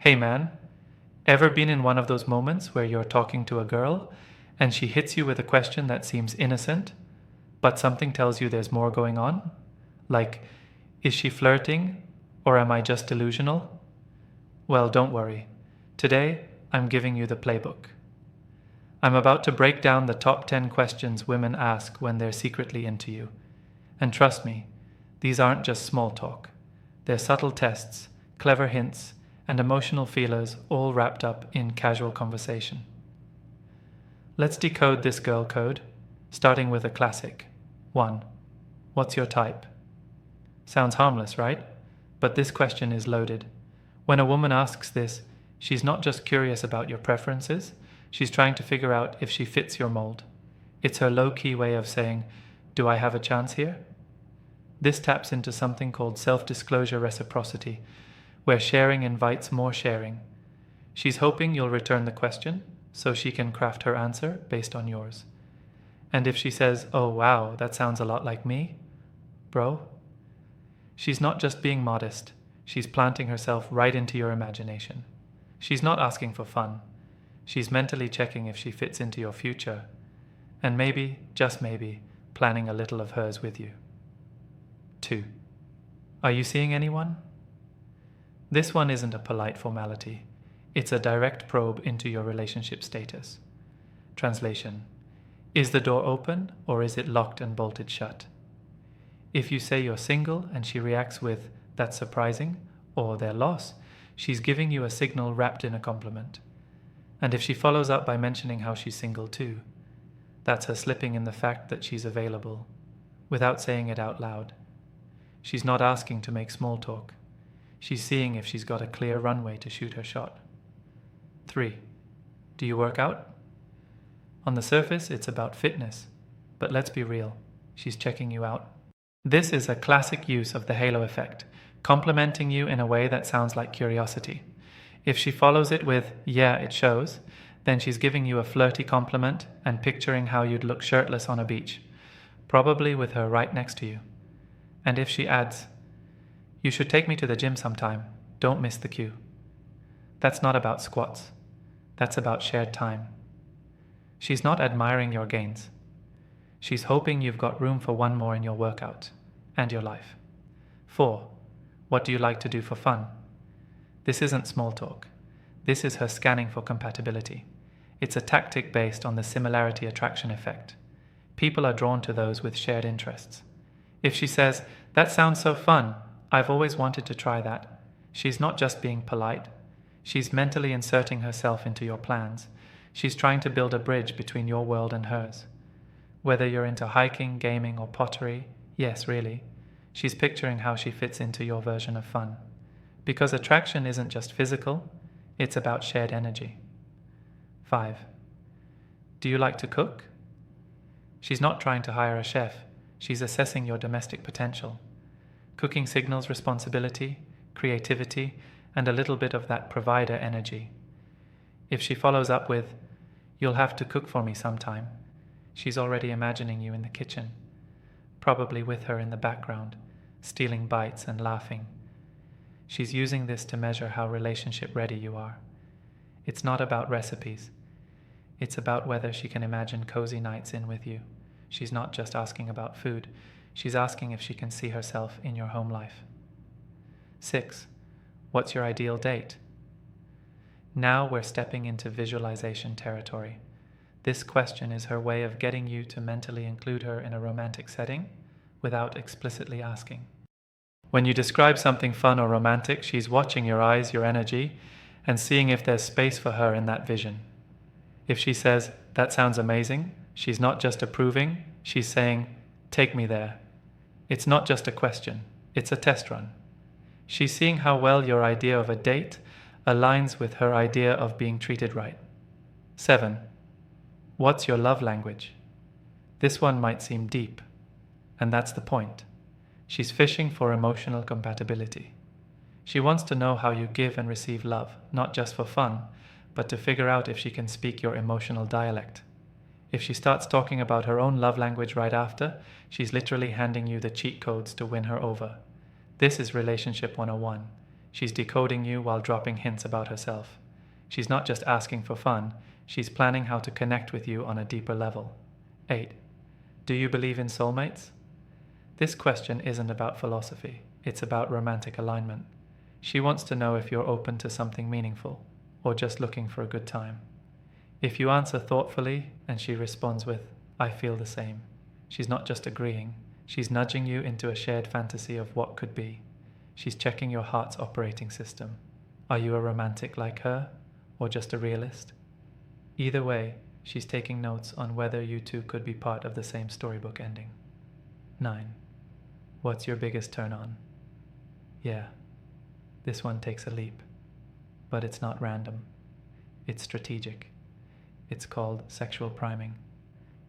Hey man, ever been in one of those moments where you're talking to a girl and she hits you with a question that seems innocent, but something tells you there's more going on? Like, is she flirting or am I just delusional? Well, don't worry. Today, I'm giving you the playbook. I'm about to break down the top 10 questions women ask when they're secretly into you. And trust me, these aren't just small talk. They're subtle tests, clever hints, and emotional feelers all wrapped up in casual conversation. Let's decode this girl code, starting with a classic. 1. What's your type? Sounds harmless, right? But this question is loaded. When a woman asks this, she's not just curious about your preferences, she's trying to figure out if she fits your mold. It's her low-key way of saying, do I have a chance here? This taps into something called self-disclosure reciprocity, where sharing invites more sharing. She's hoping you'll return the question, so she can craft her answer based on yours. And if she says, oh wow, that sounds a lot like me, bro, she's not just being modest, she's planting herself right into your imagination. She's not asking for fun. She's mentally checking if she fits into your future, and maybe, just maybe, planning a little of hers with you. 2. Are you seeing anyone? This one isn't a polite formality. It's a direct probe into your relationship status. Translation: is the door open or is it locked and bolted shut? If you say you're single and she reacts with, that's surprising, or their loss, she's giving you a signal wrapped in a compliment. And if she follows up by mentioning how she's single too, that's her slipping in the fact that she's available, without saying it out loud. She's not asking to make small talk. She's seeing if she's got a clear runway to shoot her shot. 3. Do you work out? On the surface, it's about fitness, but let's be real, she's checking you out. This is a classic use of the halo effect, complimenting you in a way that sounds like curiosity. If she follows it with, yeah, it shows, then she's giving you a flirty compliment and picturing how you'd look shirtless on a beach, probably with her right next to you. And if she adds, you should take me to the gym sometime, don't miss the cue. That's not about squats. That's about shared time. She's not admiring your gains. She's hoping you've got room for one more in your workout and your life. 4. What do you like to do for fun? This isn't small talk. This is her scanning for compatibility. It's a tactic based on the similarity attraction effect. People are drawn to those with shared interests. If she says, that sounds so fun, I've always wanted to try that, she's not just being polite. She's mentally inserting herself into your plans. She's trying to build a bridge between your world and hers. Whether you're into hiking, gaming, or pottery, yes, really, she's picturing how she fits into your version of fun. Because attraction isn't just physical, it's about shared energy. 5. Do you like to cook? She's not trying to hire a chef. She's assessing your domestic potential. Cooking signals responsibility, creativity, and a little bit of that provider energy. If she follows up with, you'll have to cook for me sometime, she's already imagining you in the kitchen, probably with her in the background, stealing bites and laughing. She's using this to measure how relationship ready you are. It's not about recipes. It's about whether she can imagine cozy nights in with you. She's not just asking about food. She's asking if she can see herself in your home life. 6. What's your ideal date? Now we're stepping into visualization territory. This question is her way of getting you to mentally include her in a romantic setting without explicitly asking. When you describe something fun or romantic, she's watching your eyes, your energy, and seeing if there's space for her in that vision. If she says, that sounds amazing, she's not just approving, she's saying, take me there. It's not just a question, it's a test run. She's seeing how well your idea of a date aligns with her idea of being treated right. 7. What's your love language? This one might seem deep, and that's the point. She's fishing for emotional compatibility. She wants to know how you give and receive love, not just for fun, but to figure out if she can speak your emotional dialect. If she starts talking about her own love language right after, she's literally handing you the cheat codes to win her over. This is Relationship 101. She's decoding you while dropping hints about herself. She's not just asking for fun, she's planning how to connect with you on a deeper level. 8. Do you believe in soulmates? This question isn't about philosophy, it's about romantic alignment. She wants to know if you're open to something meaningful, or just looking for a good time. If you answer thoughtfully and she responds with, I feel the same, she's not just agreeing, she's nudging you into a shared fantasy of what could be. She's checking your heart's operating system. Are you a romantic like her, or just a realist? Either way, she's taking notes on whether you two could be part of the same storybook ending. 9. What's your biggest turn on? Yeah, this one takes a leap. But it's not random. It's strategic. It's called sexual priming.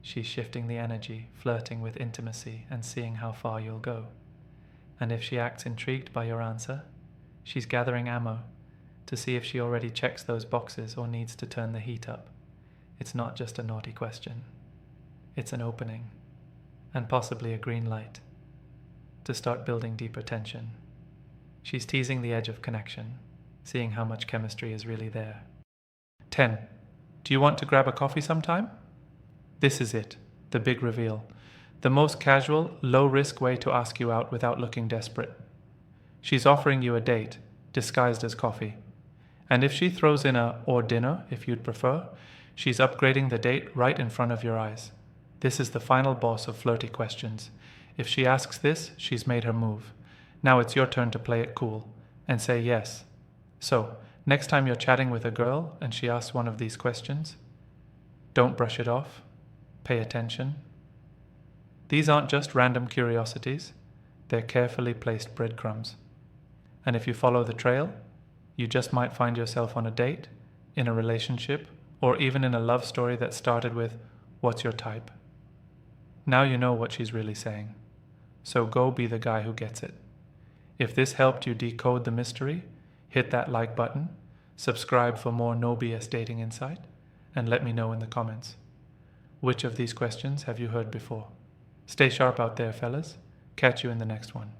She's shifting the energy, flirting with intimacy, and seeing how far you'll go. And if she acts intrigued by your answer, she's gathering ammo to see if she already checks those boxes or needs to turn the heat up. It's not just a naughty question. It's an opening, and possibly a green light, to start building deeper tension. She's teasing the edge of connection, seeing how much chemistry is really there. 10. Do you want to grab a coffee sometime? This is it, the big reveal. The most casual, low-risk way to ask you out without looking desperate. She's offering you a date, disguised as coffee. And if she throws in a or dinner, if you'd prefer, she's upgrading the date right in front of your eyes. This is the final boss of flirty questions. If she asks this, she's made her move. Now it's your turn to play it cool and say yes. So, next time you're chatting with a girl and she asks one of these questions, don't brush it off. Pay attention. These aren't just random curiosities, they're carefully placed breadcrumbs. And if you follow the trail, you just might find yourself on a date, in a relationship, or even in a love story that started with, "What's your type?" Now you know what she's really saying. So go be the guy who gets it. If this helped you decode the mystery, hit that like button, subscribe for more no BS dating insight, and let me know in the comments. Which of these questions have you heard before? Stay sharp out there, fellas. Catch you in the next one.